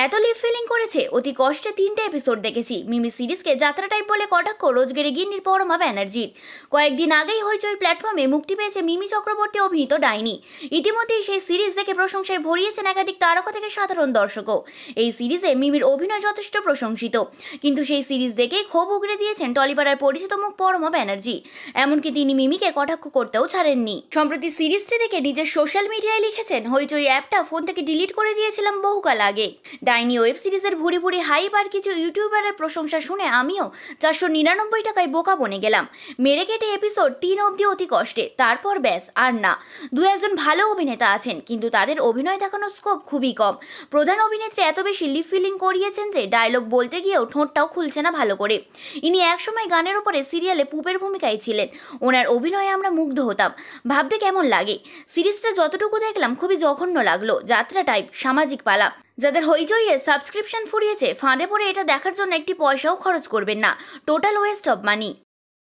এত leave feeling করেছে, অতি কষ্টে 3টে এপিসোড দেখেছি। মিমি সিরিজকে যাত্রা টাইপ বলে কটাক্ষ রোজগেরে গিন্নির পরমা ব্যানার্জির। কয়েকদিন আগেই হইচই প্ল্যাটফর্মে মুক্তি পেয়েছে মিমি চক্রবর্তী অভিনীত ডাইনি। ইতিমধ্যেই সেই সিরিজ দেখে প্রশংসায় ভরিয়েছেন একাধিক তারকা থেকে সাধারণ দর্শকও। এই সিরিজে মিমির অভিনয় যথেষ্ট প্রশংসিত, কিন্তু সেই সিরিজ দেখেই ক্ষোভ উগড়ে দিয়েছেন টলিপাড়ার পরিচিত মুখ পরমা ব্যানার্জি। এমনকি তিনি মিমিকে কটাক্ষ করতেও ছাড়েননি। সম্প্রতি সিরিজটি দেখে নিজের সোশ্যাল মিডিয়ায় লিখেছেন, হইচই অ্যাপটা ফোন থেকে ডিলিট করে দিয়েছিলাম বহুকাল আগে। ডাইনি ওয়েব সিরিজের ভুরি ভুরি হাইপ আর কিছু ইউটিউবারের প্রশংসা শুনে আমিও 499 টাকায় বোকা বনে গেলাম। মেরে কেটে এপিসোড 3 অবধি অতি কষ্টে, তারপর ব্যাস আর না। দু একজন ভালো অভিনেতা আছেন, কিন্তু তাদের অভিনয় দেখানোর স্কোপ খুবই কম। প্রধান অভিনেত্রী এত বেশি লিপ ফিলিং করিয়েছেন যে ডায়লগ বলতে গিয়েও ঠোঁটটাও খুলছে না ভালো করে। ইনি একসময় গানের ওপরে সিরিয়ালে পুপের ভূমিকায় ছিলেন। ওনার অভিনয়ে আমরা মুগ্ধ হতাম। ভাবতে কেমন লাগে। সিরিজটা যতটুকু দেখলাম খুবই জঘন্য লাগলো। যাত্রা টাইপ, সামাজিক পালা। যাদের হইচইয়ে সাবস্ক্রিপশন ফুরিয়েছে, ফাঁদে পড়ে এটা দেখার জন্য একটি পয়সাও খরচ করবেন না। Total West of money.